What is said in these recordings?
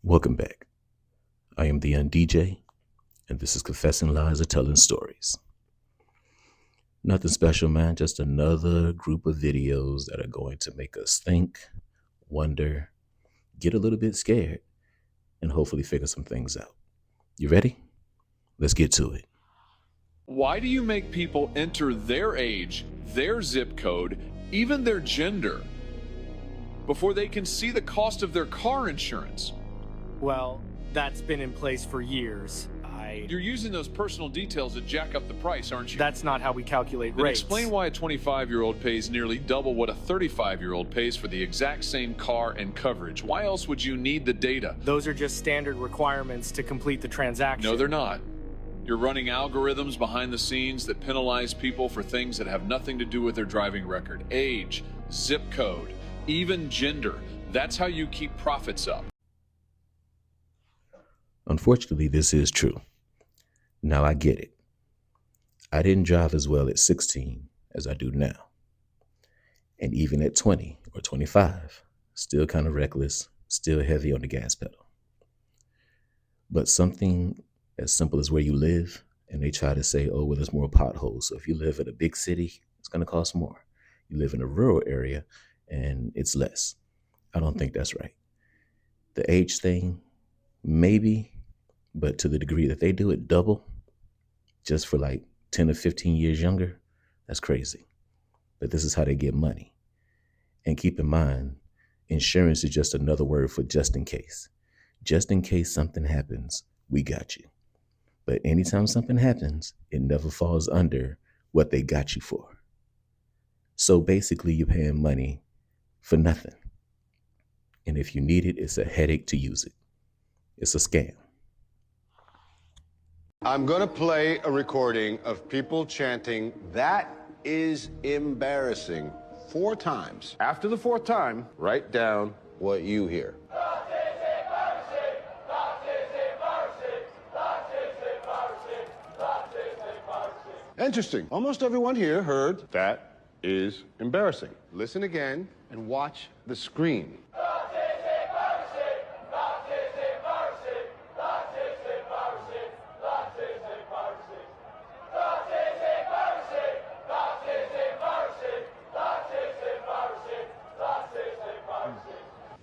Welcome back. I am theundj, and this is Confessing Lies or Telling Stories. Nothing special, man, just another group of videos that are going to make us think, wonder, get a little bit scared, and hopefully figure some things out. You ready? Let's get to it. Why do you make people enter their age, their zip code, even their gender, before they can see the cost of their car insurance? Well, that's been in place for years. You're using those personal details to jack up the price, aren't you? That's not how we calculate Then rates. explain why a 25-year-old pays nearly double what a 35-year-old pays for the exact same car and coverage. Why else would you need the data? Those are just standard requirements to complete the transaction. No, they're not. You're running algorithms behind the scenes that penalize people for things that have nothing to do with their driving record. Age, zip code, even gender. That's how you keep profits up. Unfortunately, this is true. Now I get it. I didn't drive as well at 16 as I do now. And even at 20 or 25, still kind of reckless, still heavy on the gas pedal. But something as simple as where you live, and they try to say, oh, well, there's more potholes. So if you live in a big city, it's going to cost more. You live in a rural area, and it's less. I don't think that's right. The age thing, maybe, but to the degree that they do it double, just for like 10 or 15 years younger, that's crazy. But this is how they get money. And keep in mind, insurance is just another word for just in case. Just in case something happens, we got you. But anytime something happens, it never falls under what they got you for. So basically, you're paying money for nothing. And if you need it, it's a headache to use it. It's a scam. I'm going to play a recording of people chanting, "That is embarrassing," 4 times. After the 4th time, write down what you hear. Interesting. Almost everyone here heard, "That is embarrassing." Listen again and watch the screen.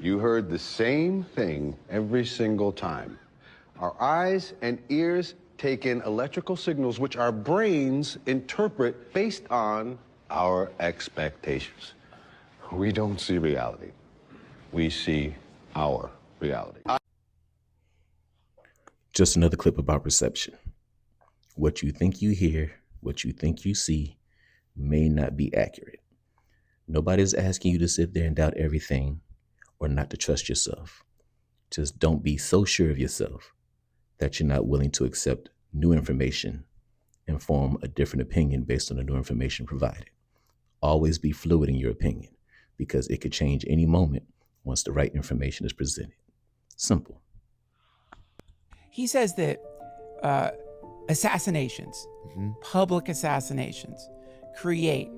You heard the same thing every single time. Our eyes and ears take in electrical signals which our brains interpret based on our expectations. We don't see reality. We see our reality. Just another clip about perception. What you think you hear, what you think you see, may not be accurate. Nobody's asking you to sit there and doubt everything or not to trust yourself. Just don't be so sure of yourself that you're not willing to accept new information and form a different opinion based on the new information provided. Always be fluid in your opinion because it could change any moment once the right information is presented. Simple. He says that assassinations, public assassinations, create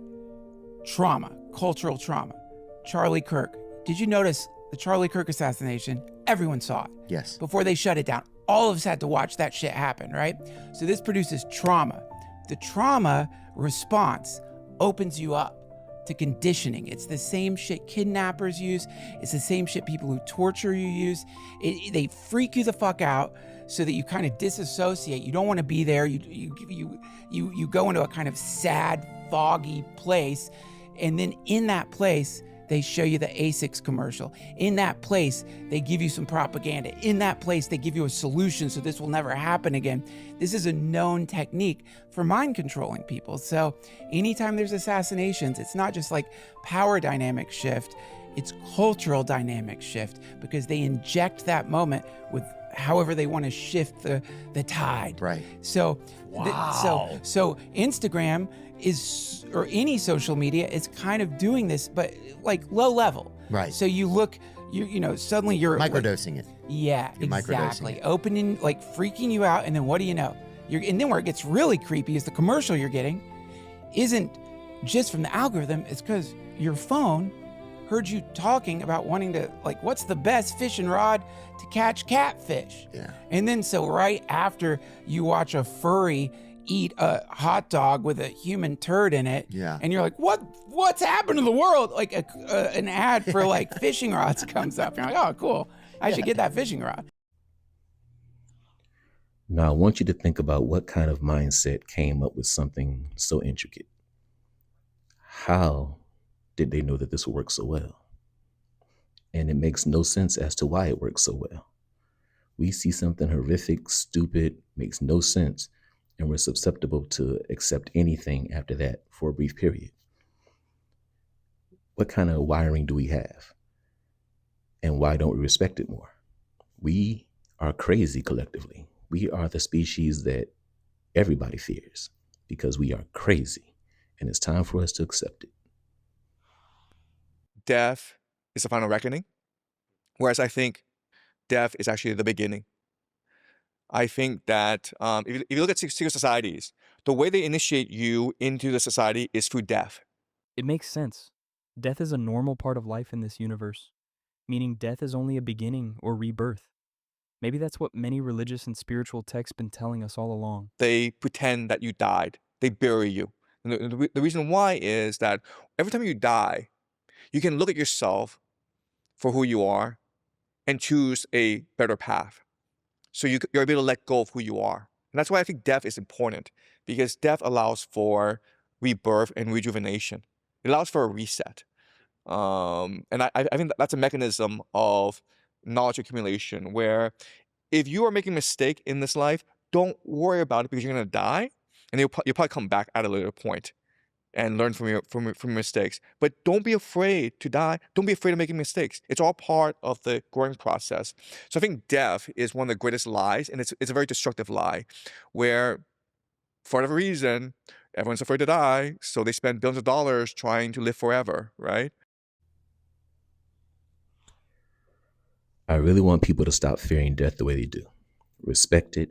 trauma, cultural trauma. Charlie Kirk. Did you notice the Charlie Kirk assassination? Everyone saw it. Yes. Before they shut it down. All of us had to watch that shit happen, right? So this produces trauma. The trauma response opens you up to conditioning. It's the same shit kidnappers use. It's the same shit people who torture you use. They freak you the fuck out so that you kind of disassociate. You don't want to be there. You go into a kind of sad, foggy place. And then in that place, they show you the ASICS commercial. In that place, they give you some propaganda. In that place, they give you a solution so this will never happen again. This is a known technique for mind controlling people. So anytime there's assassinations, it's not just like power dynamic shift, it's cultural dynamic shift because they inject that moment with however they want to shift the tide. Right. So, wow. So Instagram is, or any social media, is kind of doing this, but like low level. Right. So you look, you know, suddenly you're microdosing like, it. Yeah, you're exactly. Opening, like freaking you out, and then what do you know? And then where it gets really creepy is the commercial you're getting isn't just from the algorithm. It's because your phone heard you talking about wanting to, like, what's the best fishing rod to catch catfish? Yeah. And then so right after you watch a furry eat a hot dog with a human turd in it, Yeah. and you're like, what's happened to the world? Like an ad for like fishing rods comes up. You're like, oh, cool. I should get that fishing rod. Now, I want you to think about what kind of mindset came up with something so intricate. How did they know that this would work so well? And it makes no sense as to why it works so well. We see something horrific, stupid, makes no sense, and we're susceptible to accept anything after that for a brief period. What kind of wiring do we have? And why don't we respect it more? We are crazy collectively. We are the species that everybody fears because we are crazy, and it's time for us to accept it. Death is the final reckoning, whereas I think death is actually the beginning. I think that if you look at secret societies, the way they initiate you into the society is through death. It makes sense. Death is a normal part of life in this universe, meaning death is only a beginning or rebirth. Maybe that's what many religious and spiritual texts been telling us all along. They pretend that you died. They bury you. And the reason why is that every time you die, you can look at yourself for who you are and choose a better path. So you're able to let go of who you are. And that's why I think death is important, because death allows for rebirth and rejuvenation. It allows for a reset. And I think that's a mechanism of knowledge accumulation, where if you are making a mistake in this life, don't worry about it, because you're going to die, and you'll probably come back at a later point and learn from your mistakes. But don't be afraid to die. Don't be afraid of making mistakes. It's all part of the growing process. So I think death is one of the greatest lies, and it's a very destructive lie, where for whatever reason, everyone's afraid to die, so they spend billions of dollars trying to live forever, right? I really want people to stop fearing death the way they do. Respect it,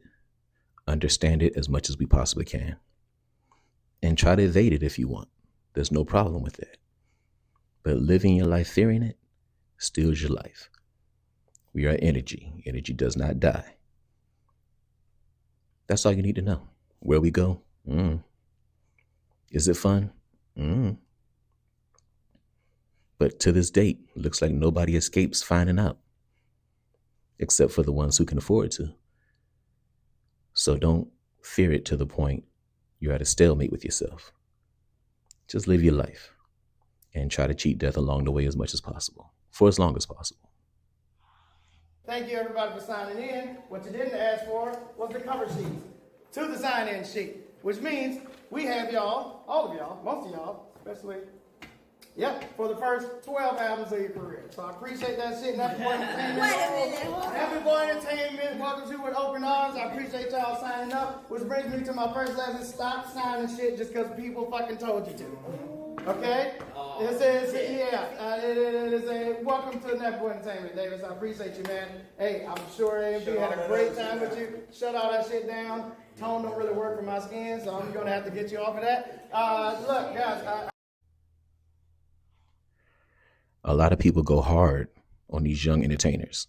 understand it as much as we possibly can, and try to evade it if you want. There's no problem with that. But living your life fearing it steals your life. We are energy. Energy does not die. That's all you need to know. Where we go? Is it fun? But to this date, looks like nobody escapes finding out, except for the ones who can afford to. So don't fear it to the point you're at a stalemate with yourself. Just live your life and try to cheat death along the way as much as possible, for as long as possible. Thank you, everybody, for signing in. What you didn't ask for was the cover sheet to the sign-in sheet, which means we have y'all, all of y'all, most of y'all, especially, for the first 12 albums of your career. So I appreciate that shit. Happy Boy Entertainment. Wait a minute. Happy Boy Entertainment. Welcome to with open arms. I appreciate y'all signing up, which brings me to my first lesson. Stop signing shit just because people fucking told you to. Okay? It is a welcome to Happy Boy Entertainment, Davis. I appreciate you, man. Hey, I'm sure AMP had a great time with you. Shut all that shit down. Tone don't really work for my skin, so I'm going to have to get you off of that. Look, guys. A lot of people go hard on these young entertainers,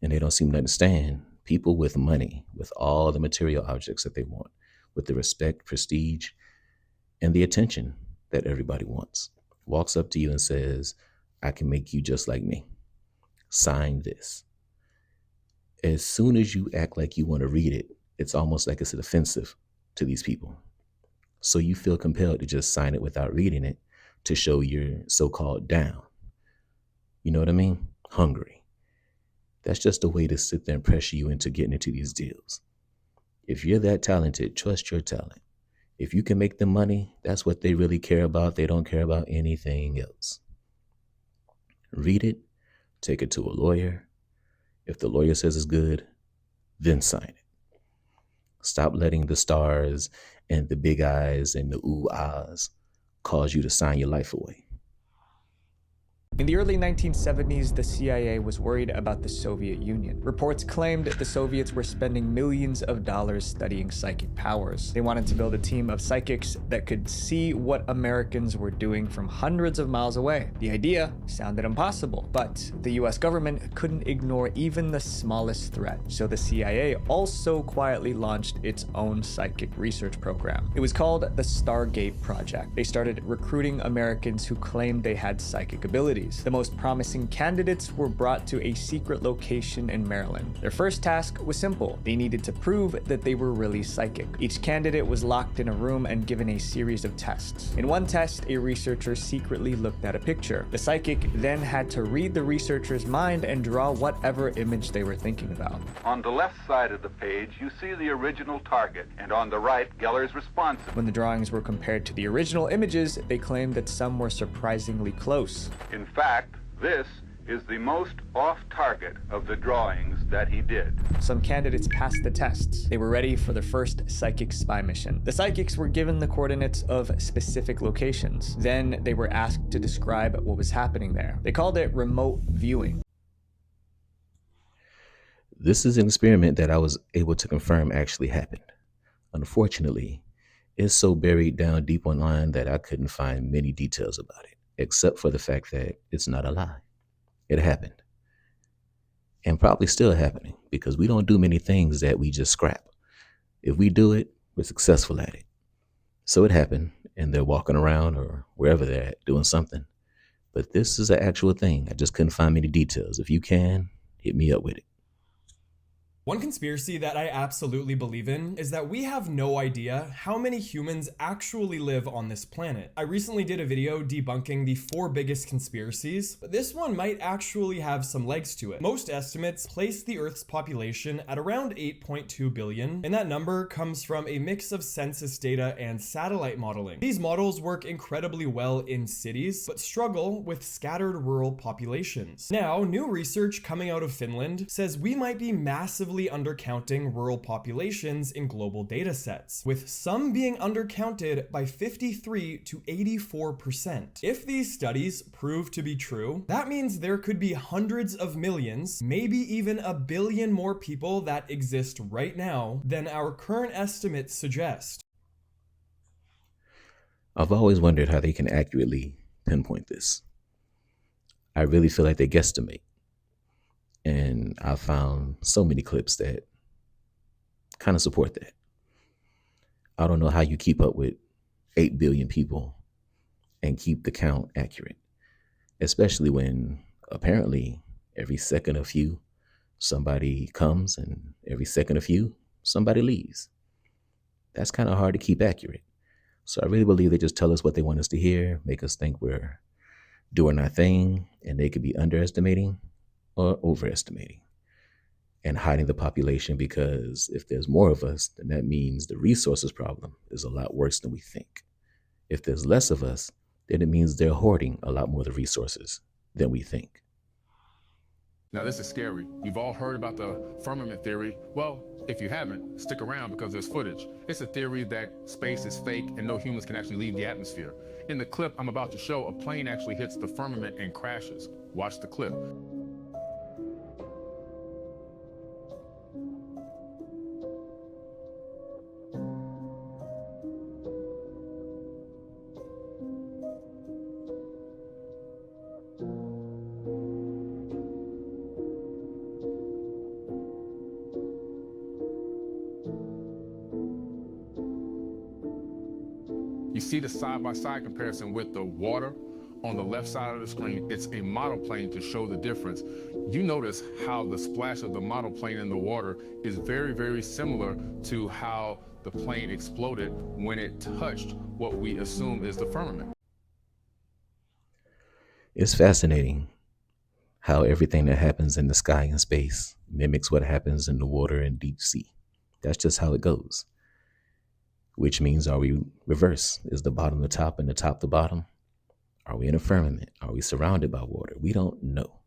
and they don't seem to understand people with money, with all the material objects that they want, with the respect, prestige, and the attention that everybody wants, walks up to you and says, I can make you just like me. Sign this. As soon as you act like you want to read it, it's almost like it's offensive to these people. So you feel compelled to just sign it without reading it to show you're so-called down. You know what I mean? Hungry. That's just a way to sit there and pressure you into getting into these deals. If you're that talented, trust your talent. If you can make them money, that's what they really care about. They don't care about anything else. Read it, take it to a lawyer. If the lawyer says it's good, then sign it. Stop letting the stars and the big eyes and the ooh-ahs cause you to sign your life away. In the early 1970s, the CIA was worried about the Soviet Union. Reports claimed the Soviets were spending millions of dollars studying psychic powers. They wanted to build a team of psychics that could see what Americans were doing from hundreds of miles away. The idea sounded impossible, but the US government couldn't ignore even the smallest threat. So the CIA also quietly launched its own psychic research program. It was called the Stargate Project. They started recruiting Americans who claimed they had psychic abilities. The most promising candidates were brought to a secret location in Maryland. Their first task was simple. They needed to prove that they were really psychic. Each candidate was locked in a room and given a series of tests. In one test, a researcher secretly looked at a picture. The psychic then had to read the researcher's mind and draw whatever image they were thinking about. On the left side of the page, you see the original target, and on the right, Geller's response. When the drawings were compared to the original images, they claimed that some were surprisingly close. In fact, this is the most off-target of the drawings that he did. Some candidates passed the tests. They were ready for the first psychic spy mission. The psychics were given the coordinates of specific locations. Then they were asked to describe what was happening there. They called it remote viewing. This is an experiment that I was able to confirm actually happened. Unfortunately, it's so buried down deep online that I couldn't find many details about it, except for the fact that it's not a lie. It happened. And probably still happening, because we don't do many things that we just scrap. If we do it, we're successful at it. So it happened, and they're walking around or wherever they're at doing something. But this is an actual thing. I just couldn't find many details. If you can, hit me up with it. One conspiracy that I absolutely believe in is that we have no idea how many humans actually live on this planet. I recently did a video debunking the 4 biggest conspiracies, but this one might actually have some legs to it. Most estimates place the Earth's population at around 8.2 billion, and that number comes from a mix of census data and satellite modeling. These models work incredibly well in cities, but struggle with scattered rural populations. Now, new research coming out of Finland says we might be massively undercounting rural populations in global data sets, with some being undercounted by 53 to 84%. If these studies prove to be true, that means there could be hundreds of millions, maybe even a billion more people that exist right now than our current estimates suggest. I've always wondered how they can accurately pinpoint this. I really feel like they guesstimate. And I found so many clips that kind of support that. I don't know how you keep up with 8 billion people and keep the count accurate, especially when apparently every second a few, somebody comes, and every second a few, somebody leaves. That's kind of hard to keep accurate. So I really believe they just tell us what they want us to hear, make us think we're doing our thing, and they could be underestimating or overestimating and hiding the population, because if there's more of us, then that means the resources problem is a lot worse than we think. If there's less of us, then it means they're hoarding a lot more of the resources than we think. Now this is scary. You've all heard about the firmament theory. Well, if you haven't, stick around because there's footage. It's a theory that space is fake and no humans can actually leave the atmosphere. In the clip I'm about to show, a plane actually hits the firmament and crashes. Watch the clip. You see the side-by-side comparison with the water on the left side of the screen. It's a model plane to show the difference. You notice how the splash of the model plane in the water is very, very similar to how the plane exploded when it touched what we assume is the firmament. It's fascinating how everything that happens in the sky and space mimics what happens in the water and deep sea. That's just how it goes. Which means, are we reverse? Is the bottom the top and the top the bottom? Are we in a firmament? Are we surrounded by water? We don't know.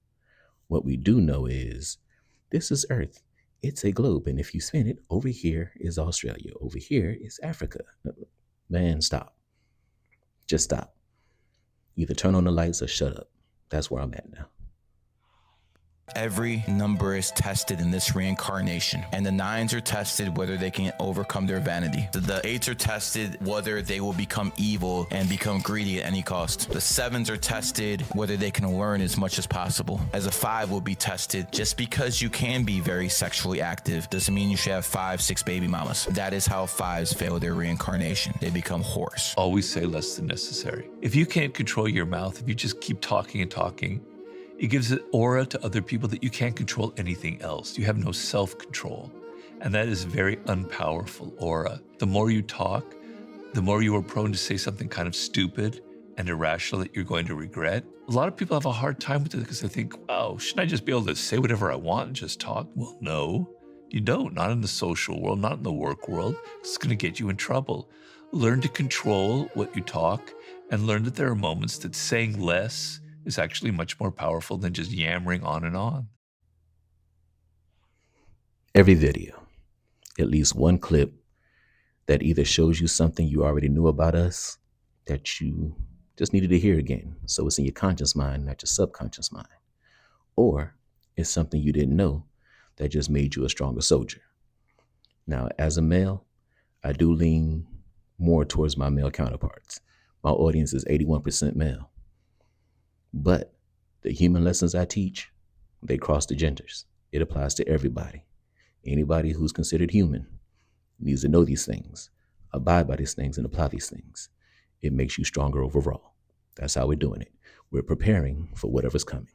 What we do know is this is Earth. It's a globe. And if you spin it, over here is Australia. Over here is Africa. Man, stop. Just stop. Either turn on the lights or shut up. That's where I'm at now. Every number is tested in this reincarnation, and the 9s are tested whether they can overcome their vanity. The 8s are tested whether they will become evil and become greedy at any cost. The 7s are tested whether they can learn as much as possible. As a 5 will be tested, just because you can be very sexually active doesn't mean you should have 5, 6 baby mamas. That is how 5s fail their reincarnation. They become whores. Always say less than necessary. If you can't control your mouth, if you just keep talking and talking, it gives an aura to other people that you can't control anything else. You have no self-control. And that is a very unpowerful aura. The more you talk, the more you are prone to say something kind of stupid and irrational that you're going to regret. A lot of people have a hard time with it because they think, wow, shouldn't I just be able to say whatever I want and just talk? Well, no, you don't. Not in the social world, not in the work world. It's going to get you in trouble. Learn to control what you talk and learn that there are moments that saying less is actually much more powerful than just yammering on and on. Every video, at least one clip that either shows you something you already knew about us that you just needed to hear again, so it's in your conscious mind, not your subconscious mind, or it's something you didn't know that just made you a stronger soldier. Now, as a male, I do lean more towards my male counterparts. My audience is 81% male. But the human lessons I teach, they cross the genders. It applies to everybody. Anybody who's considered human needs to know these things, abide by these things, and apply these things. It makes you stronger overall. That's how we're doing it. We're preparing for whatever's coming.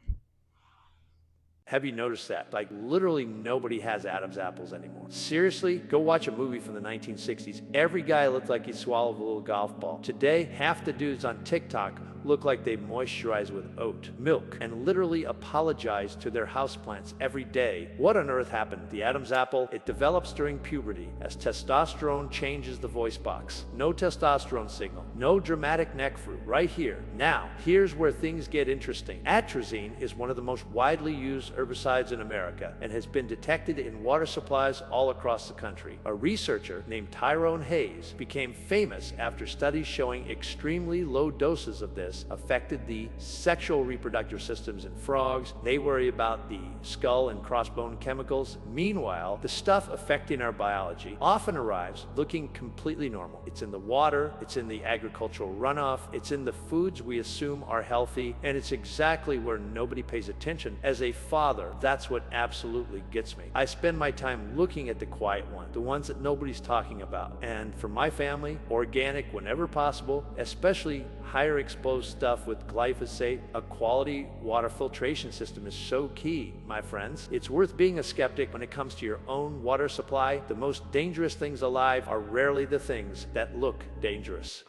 Have you noticed that? Like, literally nobody has Adam's apples anymore. Seriously, go watch a movie from the 1960s. Every guy looked like he swallowed a little golf ball. Today, half the dudes on TikTok look like they moisturize with oat milk and literally apologize to their houseplants every day. What on earth happened? The Adam's apple, it develops during puberty as testosterone changes the voice box. No testosterone signal, no dramatic neck fruit, right here. Now, here's where things get interesting. Atrazine is one of the most widely used herbicides in America and has been detected in water supplies all across the country. A researcher named Tyrone Hayes became famous after studies showing extremely low doses of this affected the sexual reproductive systems in frogs. They worry about the skull and crossbone chemicals. Meanwhile, the stuff affecting our biology often arrives looking completely normal. It's in the water, it's in the agricultural runoff, it's in the foods we assume are healthy, and it's exactly where nobody pays attention. As a father, that's what absolutely gets me. I spend my time looking at the quiet ones, the ones that nobody's talking about. And for my family, organic whenever possible, especially higher exposed stuff with glyphosate. A quality water filtration system is so key, my friends. It's worth being a skeptic when it comes to your own water supply. The most dangerous things alive are rarely the things that look dangerous.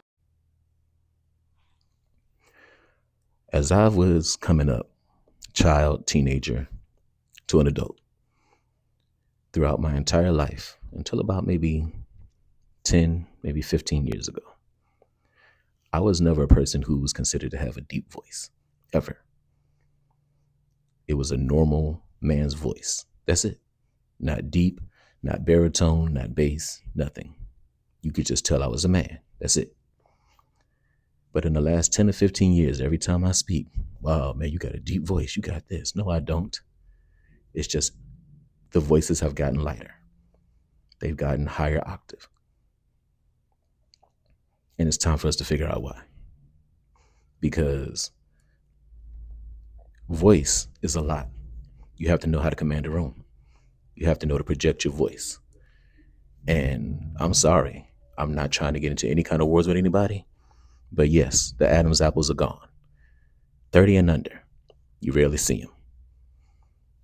As I was coming up, child, teenager, to an adult, throughout my entire life, until about maybe 10, maybe 15 years ago, I was never a person who was considered to have a deep voice, ever. It was a normal man's voice. That's it. Not deep, not baritone, not bass, nothing. You could just tell I was a man. That's it. But in the last 10 to 15 years, every time I speak, wow, man, you got a deep voice. You got this. No, I don't. It's just the voices have gotten lighter. They've gotten higher octave. And it's time for us to figure out why. Because voice is a lot. You have to know how to command a room. You have to know to project your voice. And I'm sorry, I'm not trying to get into any kind of wars with anybody. But yes, the Adam's apples are gone. 30 and under, you rarely see them.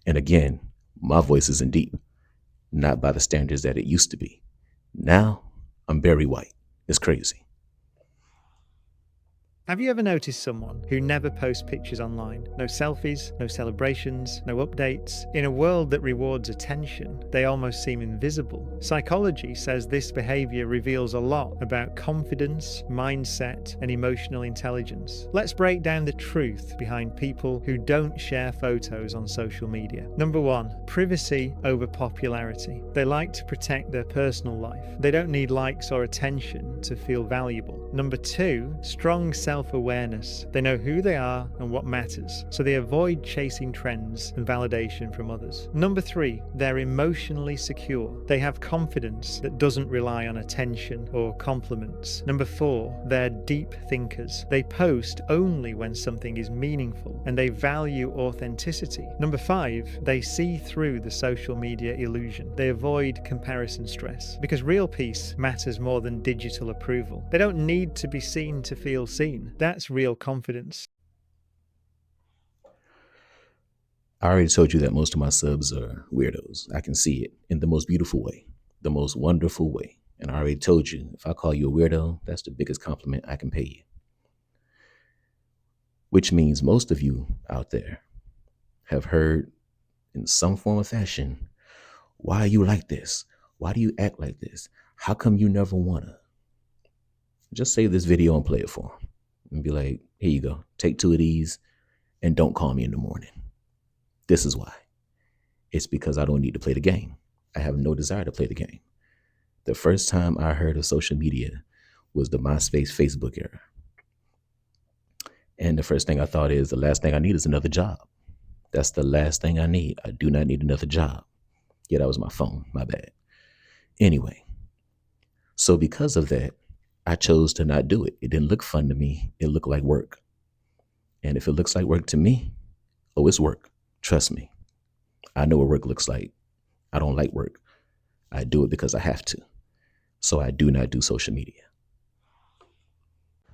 And again, my voice isn't deep. Not by the standards that it used to be. Now, I'm very white. It's crazy. Have you ever noticed someone who never posts pictures online? No selfies, no celebrations, no updates. In a world that rewards attention, they almost seem invisible. Psychology says this behavior reveals a lot about confidence, mindset, and emotional intelligence. Let's break down the truth behind people who don't share photos on social media. Number 1, privacy over popularity. They like to protect their personal life. They don't need likes or attention to feel valuable. Number 2, strong self self-awareness. They know who they are and what matters, so they avoid chasing trends and validation from others. Number 3, they're emotionally secure. They have confidence that doesn't rely on attention or compliments. Number 4, they're deep thinkers. They post only when something is meaningful, and they value authenticity. Number 5, they see through the social media illusion. They avoid comparison stress, because real peace matters more than digital approval. They don't need to be seen to feel seen. That's real confidence. I already told you that most of my subs are weirdos. I can see it in the most beautiful way, the most wonderful way. And I already told you, if I call you a weirdo, that's the biggest compliment I can pay you. Which means most of you out there have heard in some form or fashion, why are you like this? Why do you act like this? How come you never wanna? Just save this video and play it for them. And be like, here you go. Take 2 of these and don't call me in the morning. This is why. It's because I don't need to play the game. I have no desire to play the game. The first time I heard of social media was the MySpace, Facebook era. And the first thing I thought is the last thing I need is another job. That's the last thing I need. I do not need another job. Yeah, that was my phone. My bad. Anyway, so because of that, I chose to not do it. It didn't look fun to me. It looked like work. And if it looks like work to me, oh, it's work. Trust me. I know what work looks like. I don't like work. I do it because I have to. So I do not do social media.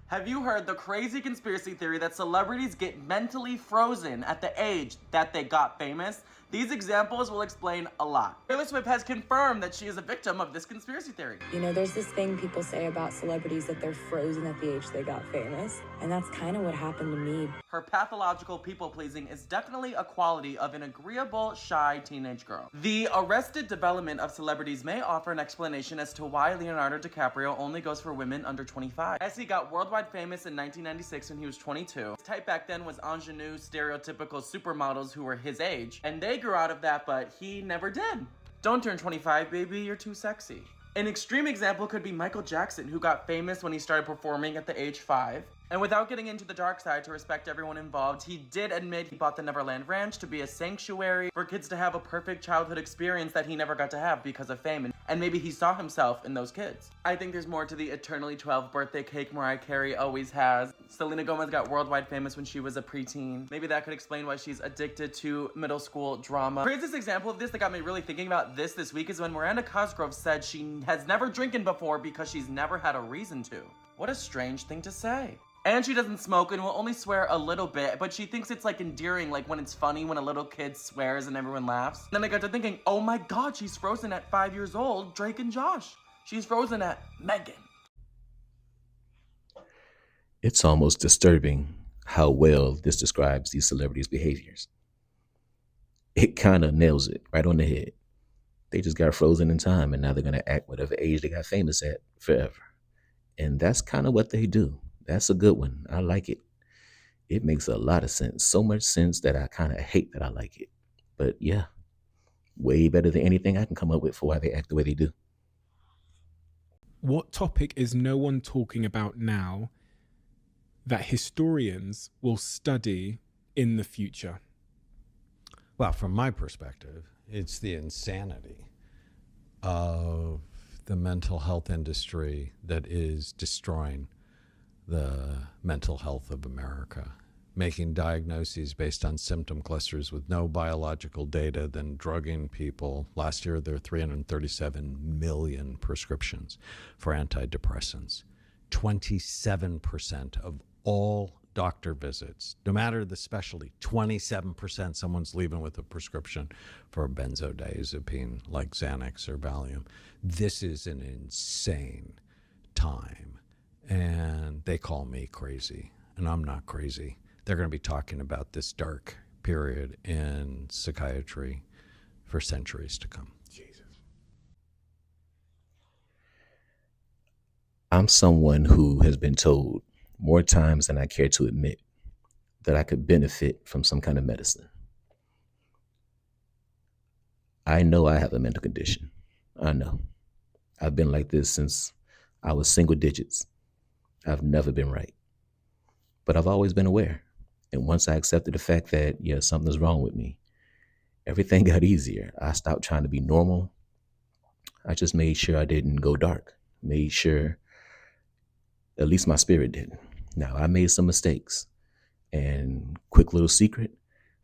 Have you heard the crazy conspiracy theory that celebrities get mentally frozen at the age that they got famous? These examples will explain a lot. Taylor Swift has confirmed that she is a victim of this conspiracy theory. You know, there's this thing people say about celebrities that they're frozen at the age they got famous, and that's kind of what happened to me. Her pathological people-pleasing is definitely a quality of an agreeable, shy teenage girl. The arrested development of celebrities may offer an explanation as to why Leonardo DiCaprio only goes for women under 25. As he got worldwide famous in 1996 when he was 22. His type back then was ingenue, stereotypical supermodels who were his age, and they grew out of that, but he never did. Don't turn 25, baby, you're too sexy. An extreme example could be Michael Jackson, who got famous when he started performing at the age 5. And without getting into the dark side to respect everyone involved, he did admit he bought the Neverland Ranch to be a sanctuary for kids to have a perfect childhood experience that he never got to have because of fame. And maybe he saw himself in those kids. I think there's more to the eternally 12 birthday cake Mariah Carey always has. Selena Gomez got worldwide famous when she was a preteen. Maybe that could explain why she's addicted to middle school drama. The craziest example of this that got me really thinking about this week is when Miranda Cosgrove said she has never drinking before because she's never had a reason to. What a strange thing to say. And she doesn't smoke and will only swear a little bit, but she thinks it's like endearing, like when it's funny when a little kid swears and everyone laughs. Then I got to thinking, oh my god, she's frozen at 5 years old, Drake and Josh. She's frozen at Megan. It's almost disturbing how well this describes these celebrities' behaviors. It kind of nails it right on the head. They just got frozen in time and now they're going to act whatever age they got famous at forever. And that's kind of what they do. That's a good one. I like it. It makes a lot of sense. So much sense that I kind of hate that I like it. But yeah, way better than anything I can come up with for why they act the way they do. What topic is no one talking about now that historians will study in the future? Well, from my perspective, it's the insanity of the mental health industry that is destroying the mental health of America, making diagnoses based on symptom clusters with no biological data, then drugging people. Last year, there were 337 million prescriptions for antidepressants. 27% of all doctor visits, no matter the specialty, 27% someone's leaving with a prescription for a benzodiazepine like Xanax or Valium. This is an insane time. And they call me crazy, and I'm not crazy. They're going to be talking about this dark period in psychiatry for centuries to come. Jesus. I'm someone who has been told more times than I care to admit that I could benefit from some kind of medicine. I know I have a mental condition. I know. I've been like this since I was single digits. I've never been right. But I've always been aware. And once I accepted the fact that, yeah, something's wrong with me, everything got easier. I stopped trying to be normal. I just made sure I didn't go dark. Made sure at least my spirit didn't. Now, I made some mistakes. And quick little secret,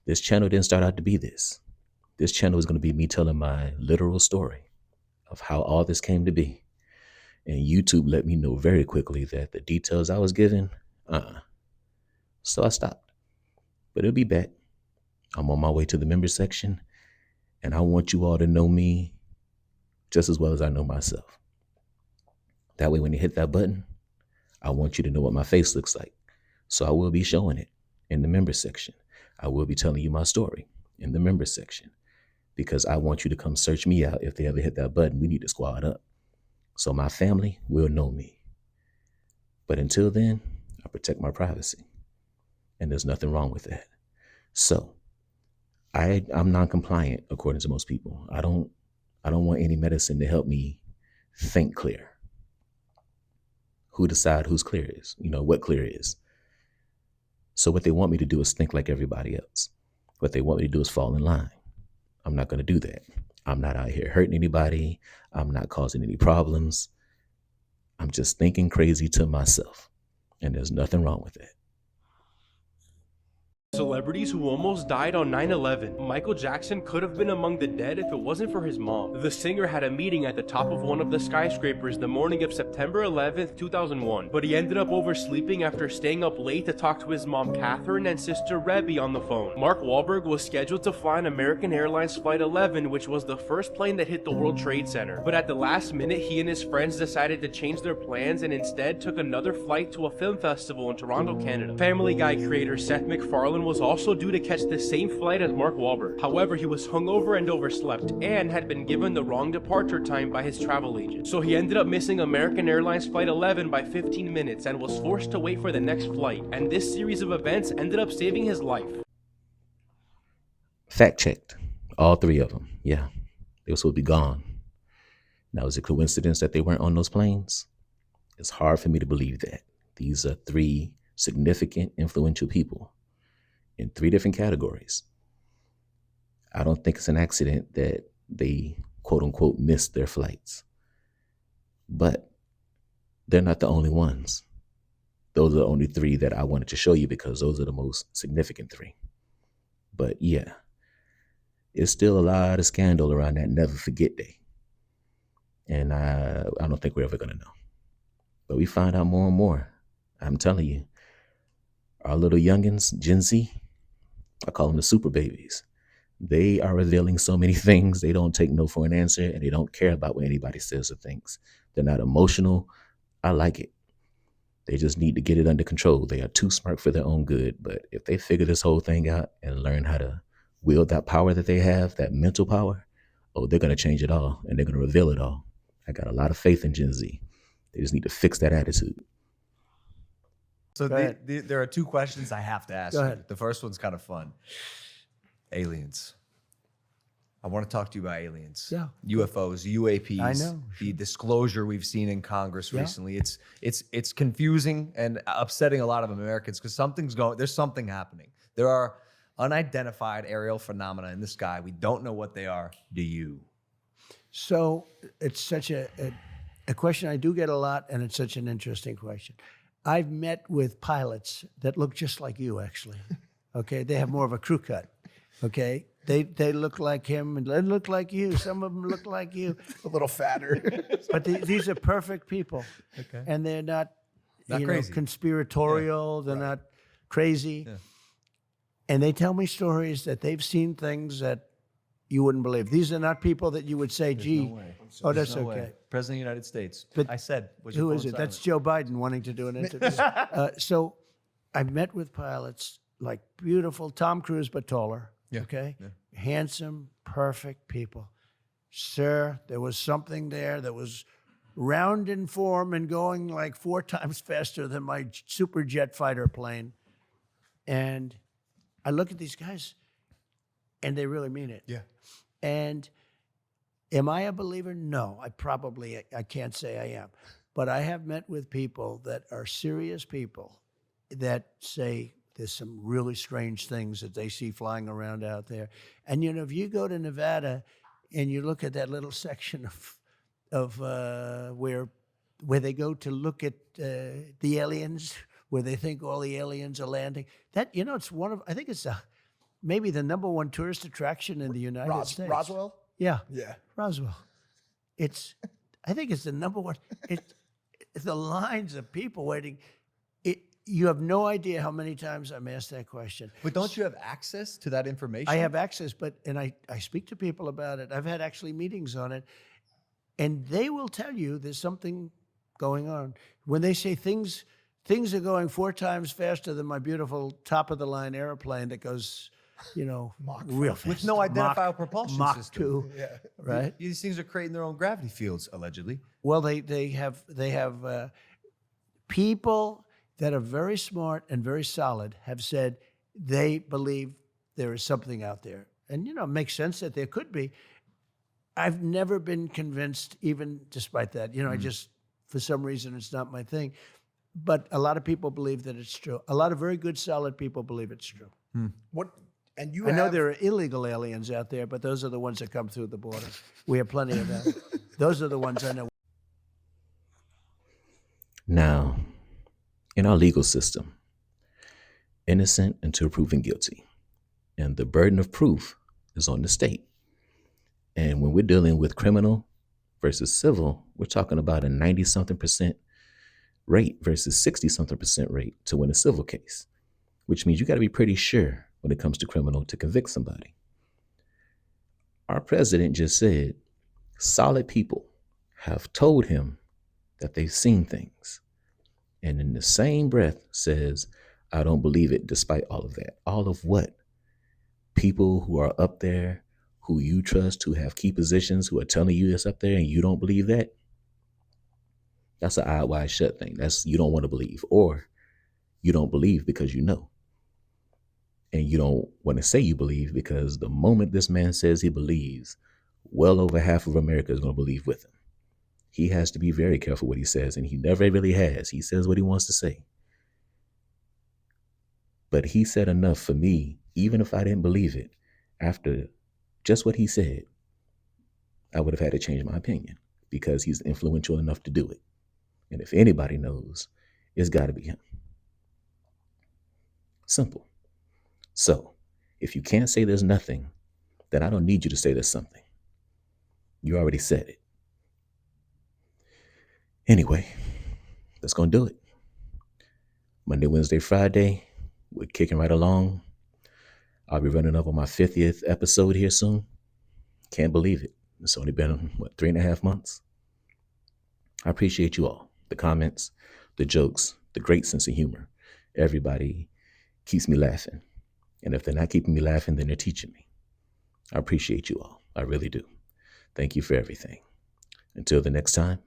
this channel didn't start out to be this. This channel is going to be me telling my literal story of how all this came to be. And YouTube let me know very quickly that the details I was given, so I stopped. But it'll be back. I'm on my way to the member section, and I want you all to know me just as well as I know myself. That way, when you hit that button, I want you to know what my face looks like. So I will be showing it in the member section. I will be telling you my story in the member section, because I want you to come search me out. If they ever hit that button, we need to squad up. So my family will know me. But until then, I protect my privacy. And there's nothing wrong with that. So I'm non-compliant according to most people. I don't want any medicine to help me think clear. Who decide who's clear is, what clear is. So what they want me to do is think like everybody else. What they want me to do is fall in line. I'm not going to do that. I'm not out here hurting anybody. I'm not causing any problems. I'm just thinking crazy to myself. And there's nothing wrong with that. Celebrities who almost died on 9/11. Michael Jackson could have been among the dead if it wasn't for his mom. The singer had a meeting at the top of one of the skyscrapers the morning of September 11th, 2001, but he ended up oversleeping after staying up late to talk to his mom Catherine and sister Rebby on the phone. Mark Wahlberg was scheduled to fly on American Airlines Flight 11, which was the first plane that hit the World Trade Center. But at the last minute, he and his friends decided to change their plans and instead took another flight to a film festival in Toronto, Canada. Family Guy creator Seth MacFarlane was also due to catch the same flight as Mark Wahlberg. However, he was hungover and overslept and had been given the wrong departure time by his travel agent. So he ended up missing American Airlines Flight 11 by 15 minutes and was forced to wait for the next flight. And this series of events ended up saving his life. Fact checked. All three of them. Yeah. They were supposed to be gone. Now, is it coincidence that they weren't on those planes? It's hard for me to believe that. These are three significant, influential people in three different categories. I don't think it's an accident that they, quote unquote, missed their flights. But they're not the only ones. Those are the only three that I wanted to show you because those are the most significant three. But yeah, it's still a lot of scandal around that Never Forget Day. And I don't think we're ever going to know. But we find out more and more. I'm telling you, our little youngins, Gen Z, I call them the super babies. They are revealing so many things. They don't take no for an answer, and they don't care about what anybody says or thinks. They're not emotional. I like it. They just need to get it under control. They are too smart for their own good. But if they figure this whole thing out and learn how to wield that power that they have, that mental power, oh, they're going to change it all, and they're going to reveal it all. I got a lot of faith in Gen Z. They just need to fix that attitude. So there are two questions I have to ask Go you. ahead. The first one's kind of fun. Aliens. I want to talk to you about aliens. Yeah. UFOs, UAPs. I know. The disclosure we've seen in Congress Yeah. recently. It's confusing and upsetting a lot of Americans because there's something happening. There are unidentified aerial phenomena in the sky. We don't know what they are. Do you? So it's such a question I do get a lot, and it's such an interesting question. I've met with pilots that look just like you, actually. Okay, they have more of a crew cut. Okay, they look like him and they look like you. Some of them look like you, a little fatter. But these are perfect people. Okay. And they're not crazy. conspiratorial. They're not crazy. Yeah. And they tell me stories that they've seen things that you wouldn't believe. These are not people that you would say, gee, oh, that's There's no okay. way. President of the United States. But I said, was your who phone is it? silent? That's Joe Biden wanting to do an interview. So I've met with pilots like beautiful Tom Cruise, but taller. Yeah. Okay. Yeah. Handsome, perfect people. Sir, there was something there that was round in form and going like 4 times faster than my super jet fighter plane. And I look at these guys and they really mean it. Yeah. And am I a believer? No, I can't say I am. But I have met with people that are serious people that say there's some really strange things that they see flying around out there. And, you know, if you go to Nevada and you look at that little section of where they go to look at the aliens, where they think all the aliens are landing, that, you know, it's one of, I think it's maybe the #1 tourist attraction in the United States. Roswell? Yeah. Yeah. Roswell. I think it's the #1. It's the lines of people waiting. You have no idea how many times I'm asked that question. But don't you have access to that information? I have access, and I speak to people about it. I've had actually meetings on it, and they will tell you there's something going on. When they say things are going 4 times faster than my beautiful top-of-the-line airplane that goes, you know, real fast. With no identifiable propulsion Mach system. 2, Yeah. right? These things are creating their own gravity fields, allegedly. Well, they have people that are very smart and very solid have said they believe there is something out there. And, you know, it makes sense that there could be. I've never been convinced, even despite that. You know, I just, for some reason, it's not my thing. But a lot of people believe that it's true. A lot of very good, solid people believe it's true. What? And I know there are illegal aliens out there, but those are the ones that come through the border. We have plenty of them. Those are the ones I know. Now, in our legal system, innocent until proven guilty. And the burden of proof is on the state. And when we're dealing with criminal versus civil, we're talking about a 90-something% rate versus 60-something% rate to win a civil case, which means you got to be pretty sure when it comes to criminal to convict somebody. Our president just said solid people have told him that they've seen things. And in the same breath says, I don't believe it despite all of that. All of what? People who are up there, who you trust, who have key positions, who are telling you it's up there and you don't believe that? That's an eye wide shut thing. That's you don't want to believe. Or you don't believe because you know. And you don't want to say you believe because the moment this man says he believes, well over half of America is going to believe with him. He has to be very careful what he says, and he never really has. He says what he wants to say. But he said enough for me, even if I didn't believe it, after just what he said, I would have had to change my opinion because he's influential enough to do it. And if anybody knows, it's got to be him. Simple. So if you can't say there's nothing, then I don't need you to say there's something. You already said it. Anyway, that's going to do it. Monday, Wednesday, Friday, we're kicking right along. I'll be running up on my 50th episode here soon. Can't believe it. It's only been, 3.5 months? I appreciate you all. The comments, the jokes, the great sense of humor. Everybody keeps me laughing. And if they're not keeping me laughing, then they're teaching me. I appreciate you all. I really do. Thank you for everything. Until the next time,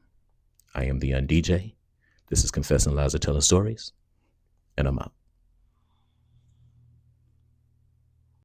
I am theundj. This is Confessing Lies or Telling Stories, and I'm out.